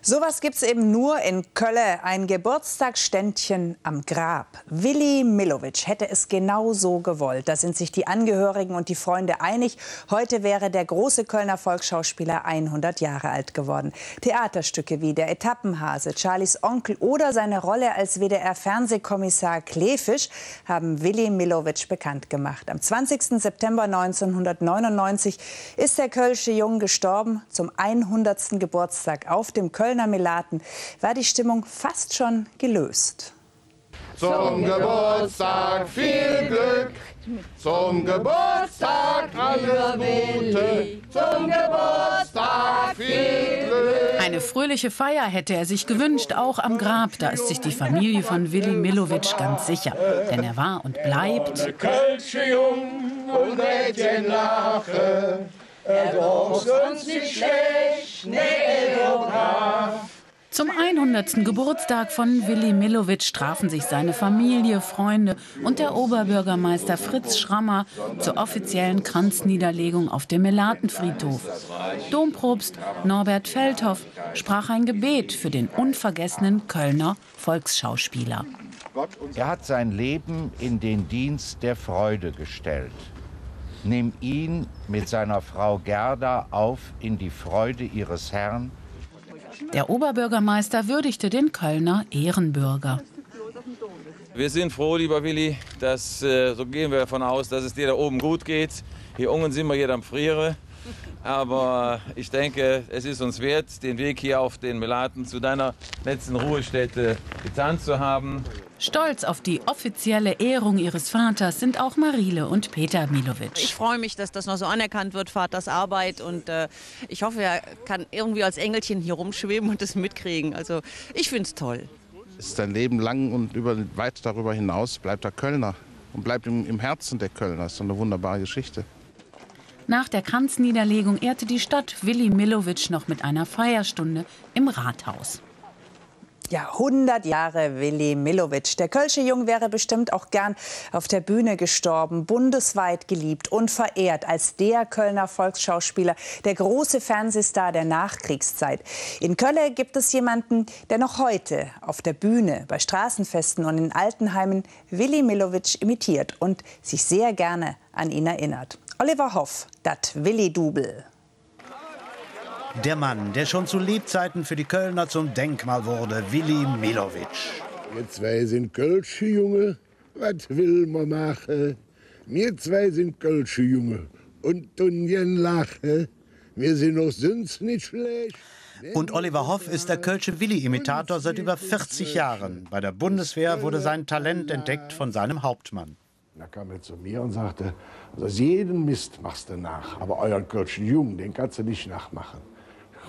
Sowas gibt's eben nur in Kölle, ein Geburtstagsständchen am Grab. Willy Millowitsch hätte es genau so gewollt. Da sind sich die Angehörigen und die Freunde einig. Heute wäre der große Kölner Volksschauspieler 100 Jahre alt geworden. Theaterstücke wie Der Etappenhase, Charlies Onkel oder seine Rolle als WDR-Fernsehkommissar Kleefisch haben Willy Millowitsch bekannt gemacht. Am 20. September 1999 ist der kölsche Jung gestorben. Zum 100. Geburtstag auf dem Kölner Melaten war die Stimmung fast schon gelöst. Zum Geburtstag viel Glück, zum Geburtstag alles Gute, zum Geburtstag viel Glück. Eine fröhliche Feier hätte er sich gewünscht, auch am Grab. Da ist sich die Familie von Willy Millowitsch ganz sicher. Denn er war und bleibt Der kölsche Jung und Mädchen lache. Er doch uns nicht schlecht, nee, er Zum 100. Geburtstag von Willy Millowitsch trafen sich seine Familie, Freunde und der Oberbürgermeister Fritz Schrammer zur offiziellen Kranzniederlegung auf dem Melatenfriedhof. Dompropst Norbert Feldhoff sprach ein Gebet für den unvergessenen Kölner Volksschauspieler. Er hat sein Leben in den Dienst der Freude gestellt. Nimm ihn mit seiner Frau Gerda auf in die Freude ihres Herrn. Der Oberbürgermeister würdigte den Kölner Ehrenbürger. Wir sind froh, lieber Willy, dass, so gehen wir davon aus, dass es dir da oben gut geht. Hier unten sind wir hier am Friere. Aber ich denke, es ist uns wert, den Weg hier auf den Melaten zu deiner letzten Ruhestätte getan zu haben. Stolz auf die offizielle Ehrung ihres Vaters sind auch Marile und Peter Millowitsch. Ich freue mich, dass das noch so anerkannt wird, Vaters Arbeit. Und ich hoffe, er kann irgendwie als Engelchen hier rumschweben und das mitkriegen. Also ich finde es toll. Ist sein Leben lang und weit darüber hinaus bleibt er Kölner und bleibt im Herzen der Kölner. Das ist so eine wunderbare Geschichte. Nach der Kranzniederlegung ehrte die Stadt Willy Millowitsch noch mit einer Feierstunde im Rathaus. Ja, 100 Jahre Willy Millowitsch. Der kölsche Jung wäre bestimmt auch gern auf der Bühne gestorben, bundesweit geliebt und verehrt als der Kölner Volksschauspieler, der große Fernsehstar der Nachkriegszeit. In Köln gibt es jemanden, der noch heute auf der Bühne, bei Straßenfesten und in Altenheimen Willy Millowitsch imitiert und sich sehr gerne an ihn erinnert. Oliver Hoff, dat Willy-Dubel. Der Mann, der schon zu Lebzeiten für die Kölner zum Denkmal wurde, Willy Millowitsch. Wir zwei sind kölsche Junge, was will man machen? Wir zwei sind kölsche Junge und tunjen lache. Wir sind noch sonst nicht schlecht. Und Oliver Hoff ist der kölsche Willy-Imitator seit über 40 Jahren. Bei der Bundeswehr wurde sein Talent entdeckt von seinem Hauptmann. Da kam er zu mir und sagte, also jeden Mist machst du nach, aber euren kölschen Jungen, den kannst du nicht nachmachen.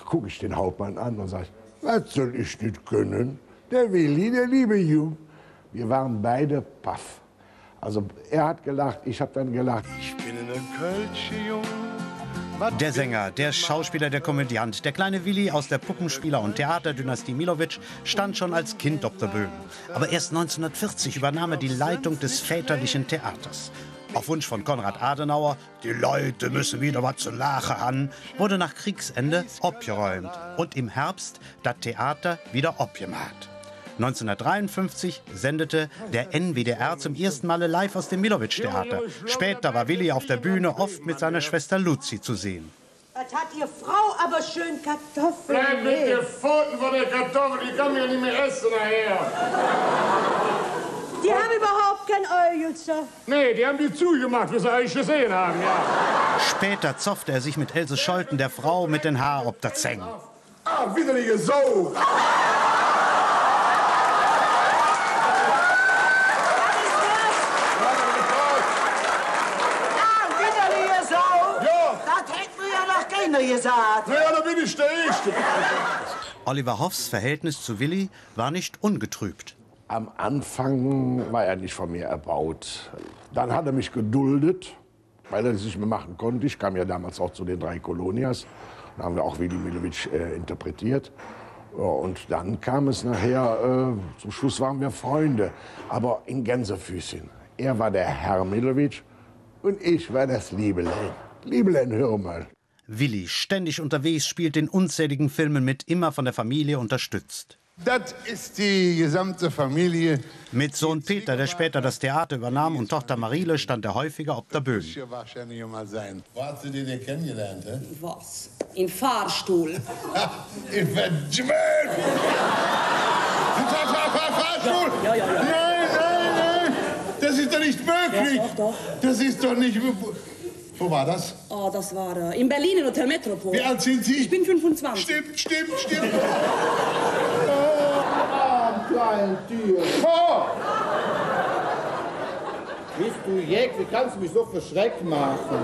Gucke ich den Hauptmann an und sage, was soll ich nicht können? Der Willy, der liebe Jung. Wir waren beide paff. Also er hat gelacht, ich habe dann gelacht. Ich bin ein kölsche Jung. Der Sänger, der Schauspieler, der Komödiant, der kleine Willy aus der Puppenspieler- und Theaterdynastie Millowitsch stand schon als Kind auf der Bühne. Aber erst 1940 übernahm er die Leitung des väterlichen Theaters. Auf Wunsch von Konrad Adenauer, die Leute müssen wieder was zu lachen haben, wurde nach Kriegsende abgeräumt und im Herbst das Theater wieder abgemacht. 1953 sendete der NWDR zum ersten Mal live aus dem Millowitsch-Theater. Später war Willy auf der Bühne oft mit seiner Schwester Luzi zu sehen. Was hat Ihr Frau aber schön Kartoffeln? Bleib mit den Pfoten von der Kartoffel, die kann man ja nicht mehr essen nachher. Die haben überhaupt kein Öljuster. Nee, die haben die zugemacht, wie sie euch gesehen haben, ja. Später zoffte er sich mit Else Scholten, der Frau mit den Haaren ob der Zeng. Ah, widerliche Sau! Gesagt. Ja, da bin ich der Erste. Oliver Hoffs Verhältnis zu Willy war nicht ungetrübt. Am Anfang war er nicht von mir erbaut. Dann hat er mich geduldet, weil er es nicht mehr machen konnte. Ich kam ja damals auch zu den 3 Kolonias. Da haben wir auch Willy Millowitsch interpretiert. Und dann kam es nachher, zum Schluss waren wir Freunde, aber in Gänsefüßchen. Er war der Herr Millowitsch und ich war das Liebelein. Liebelein, hör mal. Willi, ständig unterwegs, spielt in unzähligen Filmen mit, immer von der Familie unterstützt. Das ist die gesamte Familie. Mit Sohn Peter, der später das Theater übernahm, und Tochter Mariele stand er häufiger ob der Bühne. Hier wahrscheinlich mal sein. Wo hast du den denn kennengelernt, hä? Was? Im Fahrstuhl. Im Fahrstuhl? Ja. Nein. Das ist doch nicht möglich. Doch. Das ist doch nicht... Wo war das? Oh, das war in Berlin im Hotel Metropol. Wie alt sind Sie? Ich bin 25. Stimmt. Klein Tier. Oh! Bist du Jeck? Wie kannst du mich so verschreckt machen?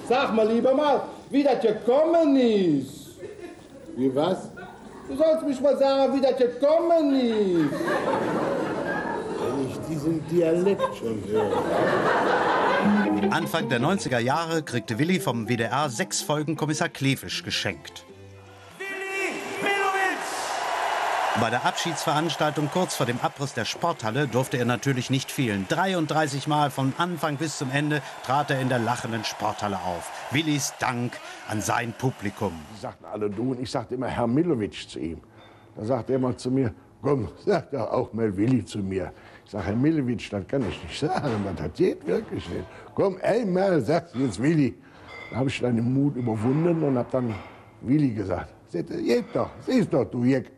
Sag mal lieber mal, wie das gekommen ist. Wie was? Du sollst mich mal sagen, wie das gekommen ist. Wenn ich diesen Dialekt schon höre. Anfang der 90er Jahre kriegte Willi vom WDR 6 Folgen Kommissar Kleefisch geschenkt. Bei der Abschiedsveranstaltung kurz vor dem Abriss der Sporthalle durfte er natürlich nicht fehlen. 33 Mal von Anfang bis zum Ende trat er in der lachenden Sporthalle auf. Willis Dank an sein Publikum. Die sagten alle du und ich sagte immer Herr Millowitsch zu ihm. Da sagte er mal zu mir, komm, sag doch auch mal Willi zu mir. Ich sage, Herr Millowitsch, das kann ich nicht sagen, das geht wirklich nicht. Komm, einmal sagst du jetzt Willi. Da habe ich dann den Mut überwunden und habe dann Willi gesagt. Geht doch, siehst doch, du Jeck.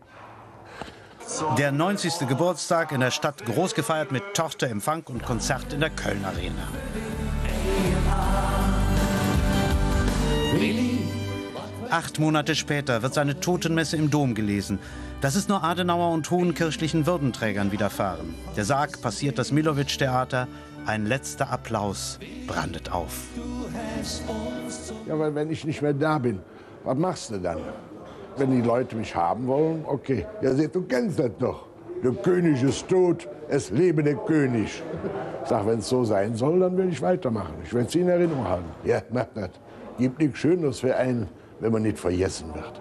Der 90. Geburtstag in der Stadt groß gefeiert mit Torte-Empfang und Konzert in der Köln Arena. Willi? 8 Monate später wird seine Totenmesse im Dom gelesen. Das ist nur Adenauer und hohen kirchlichen Würdenträgern widerfahren. Der Sarg passiert das Millowitsch-Theater. Ein letzter Applaus brandet auf. Ja, weil wenn ich nicht mehr da bin, was machst du dann? Wenn die Leute mich haben wollen, okay. Ja, seht, du kennst das doch. Der König ist tot, es lebe der König. Ich sag, wenn es so sein soll, dann will ich weitermachen. Ich will es in Erinnerung haben. Ja, mach das. Gibt nichts Schöneres für einen, wenn man nicht vergessen wird.